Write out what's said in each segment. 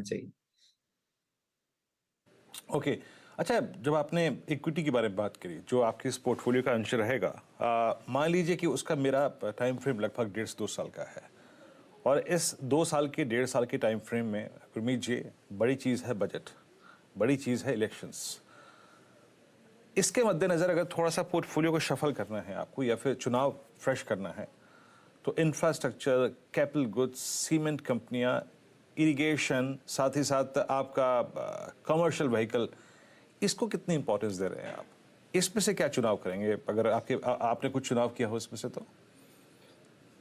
चाहिए। ओके अच्छा, जब आपने इक्विटी के बारे में बात करी, जो आपके इस पोर्टफोलियो का अंश रहेगा, मान लीजिए कि उसका मेरा टाइम फ्रेम लगभग 1.5 से 2 साल का है, और इस 2 साल के 1.5 साल के टाइम फ्रेम में गुरमीत जी, बड़ी चीज़ है बजट, बड़ी चीज़ है इलेक्शंस। इसके मद्देनज़र अगर थोड़ा सा पोर्टफोलियो को शफल करना है आपको, या फिर चुनाव फ्रेश करना है, तो इंफ्रास्ट्रक्चर, कैपिटल गुड्स, सीमेंट कंपनियां, इरिगेशन, साथ ही साथ आपका कमर्शियल व्हीकल, इसको कितनी इंपॉर्टेंस दे रहे हैं आप? इसमें से क्या चुनाव करेंगे अगर आपने कुछ चुनाव किया हो इसमें से? तो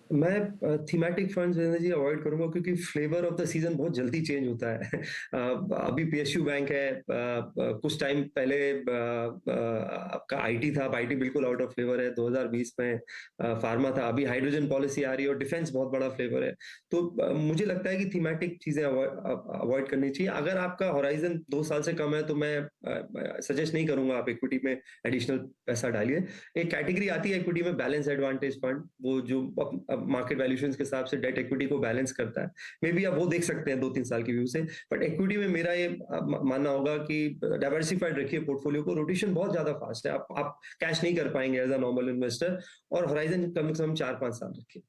मैं थीमेटिक फंड्स जी अवॉइड करूंगा, क्योंकि फ्लेवर ऑफ द सीजन बहुत जल्दी चेंज होता है। अभी पीएसयू बैंक है, कुछ टाइम पहले आपका आईटी था, अब आईटी बिल्कुल आउट ऑफ फ्लेवर है। 2020 में फार्मा था, अभी हाइड्रोजन पॉलिसी आ रही है, और डिफेंस बहुत बड़ा फ्लेवर है। तो मुझे लगता है कि थीमेटिक चीजें अवॉइड करनी चाहिए। अगर आपका होराइजन 2 साल से कम है तो मैं सजेस्ट नहीं करूंगा आप इक्विटी में एडिशनल पैसा डालिए। एक कैटेगरी आती है इक्विटी में, बैलेंस एडवांटेज फंड, वो जो मार्केट वैल्यूएशंस के हिसाब से डेट इक्विटी को बैलेंस करता है। मे बी आप वो देख सकते हैं 2-3 साल की व्यू से। बट इक्विटी में मेरा ये मानना होगा कि डाइवर्सिफाइड रखिए पोर्टफोलियो को। रोटेशन बहुत ज्यादा फास्ट है, आप कैश नहीं कर पाएंगे एज अ नॉर्मल इन्वेस्टर। और होराइजन कम से कम 4-5 साल रखिए।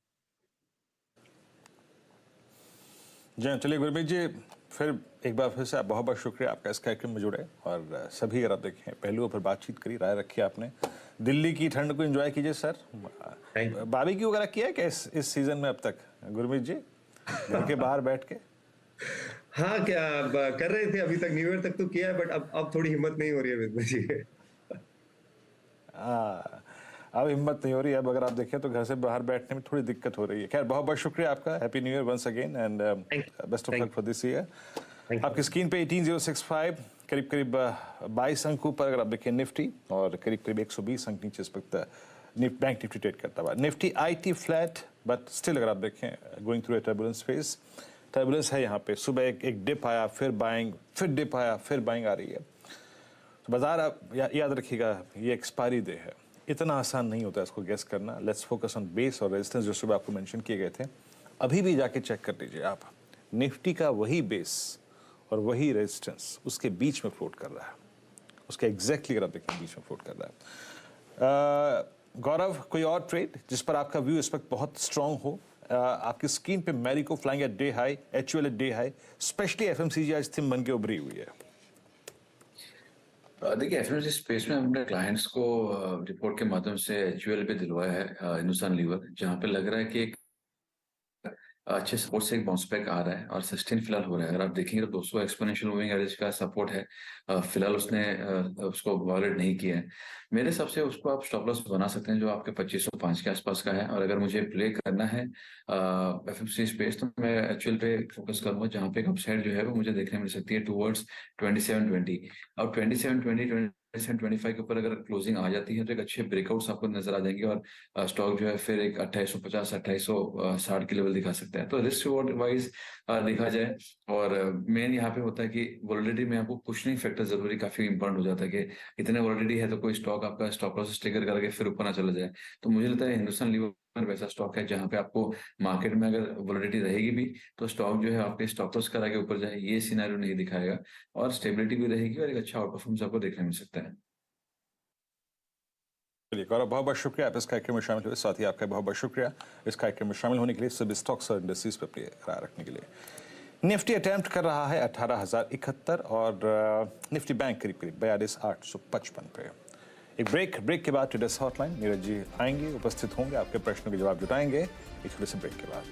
जी चलिए गुरमीत जी, फिर एक बार फिर से आप बहुत बहुत शुक्रिया आपका इस कार्यक्रम में जुड़े, और सभी अगर आप देखें पहलुओं पर बातचीत करी, राय रखी आपने। दिल्ली की ठंड को एंजॉय कीजिए सर। बारबेक्यू वगैरह किया है क्या इस सीजन में अब तक गुरमीत जी, घर के बाहर बैठ के? हाँ, क्या कर रहे थे अभी तक, न्यू ईयर तक तो किया है, बट अब थोड़ी हिम्मत नहीं हो रही है बिजनेस जी। अब हिम्मत नहीं हो रही है। अब अगर आप देखें तो घर से बाहर बैठने में थोड़ी दिक्कत हो रही है। खैर बहुत बहुत शुक्रिया आपका। Happy new year once again, and best of luck for this year. आपकी स्क्रीन पे 18065 करीब करीब 22 अंक ऊपर अगर आप देखें निफ्टी, और करीब करीब 120 अंक नीचे इस वक्त बैंक निफ्टी ट्रेड करता हुआ। Nifty IT flat, but still अगर आप देखें going through a turbulence phase. Turbulence है यहाँ पे। सुबह एक डिप आया, फिर बाइंग, फिर डिप आया, फिर बाइंग आ रही है। तो बाजार आप याद रखिएगा, ये एक्सपायरी डे है, इतना आसान नहीं होता इसको गेस करना। लेट्स फोकस ऑन बेस और रेजिस्टेंस जो सुबह आपको मेंशन किए गए थे। अभी भी जाके चेक कर लीजिए आप, निफ्टी का वही बेस और वही रेजिस्टेंस उसके बीच में फ्लोट कर रहा है, उसके एग्जैक्टली अगर आप देखें बीच में फ्लोट कर रहा है। गौरव, कोई और ट्रेड जिस पर आपका व्यू इस वक्त बहुत स्ट्रांग हो? आपकी स्क्रीन पे Marico flying at day high, HUL at day high, specially FMCG आज थीम बन के उभरी हुई है। देखिए, एफएमसीजी स्पेस में हमने क्लाइंट्स को रिपोर्ट के माध्यम से एचयूएल पे दिलवाया है, हिंदुस्तान लीवर, जहां पे लग रहा है कि एक अच्छे सपोर्ट से एक बाउंस बैक आ रहा है और सस्टेन फिलहाल हो रहा है। अगर आप देखेंगे तो 200 एक्सपोनेंशियल मूविंग एवरेज का सपोर्ट है, फिलहाल उसने उसको वायलेट नहीं किया है। मेरे हिसाब से उसको आप स्टॉप लॉस बना सकते हैं जो आपके 2505 के आसपास का है। और अगर मुझे प्ले करना है एफएमसीजी स्पेस, तो मैं एक्चुअल पे फोकस करूंगा, जहां पे अपसाइड जो है वो मुझे देखने मिल सकती है टूवर्ड्स 2720। अब 2720 2725 के ऊपर अगर क्लोजिंग आ जाती है तो एक अच्छे ब्रेकआउट्स आपको नजर आ जाएंगे, और स्टॉक जो है फिर एक 2850 2860 की लेवल दिखा सकता है। तो रिस्क रिवॉर्ड वाइज देखा जाए, और मेन यहाँ पे होता है कि वोलेटिलिटी में आपको कुशनिंग फैक्टर जरूरी काफी इंपॉर्टेंट हो जाता है कि इतने वोलेटिलिटी है तो कोई स्टॉक आपका स्टॉप लॉस ट्रिगर करके फिर ऊपर ना चला जाए। तो मुझे लगता है हिंदुस्तान लीवर वैसा स्टॉक है जहां पे आपको मार्केट में अगर वोलेटिलिटी रहेगी भी तो स्टॉक जो है आपके स्टॉप लॉस करा के ऊपर जाए, ये सिनेरियो नहीं दिखाएगा, और स्टेबिलिटी भी रहेगी और एक अच्छा आउट परफॉर्मेंस आपको देखने मिल सकता है। गौरव, बहुत बहुत शुक्रिया आप इस कार्यक्रम में शामिल हुए। साथ ही आपका बहुत बहुत शुक्रिया इस कार्यक्रम में शामिल होने के लिए, सभी स्टॉक्स और इंडस्ट्रीज पर अपनी राय रखने के लिए। निफ्टी अटेम्प्ट कर रहा है 18,071, और निफ्टी बैंक करीब करीब 42,855 पे। एक ब्रेक के बाद ट्रेडर्स हॉटलाइन नीरज जी आएंगे, उपस्थित होंगे, आपके प्रश्नों के जवाब जुटाएंगे एक छोटे से ब्रेक के बाद।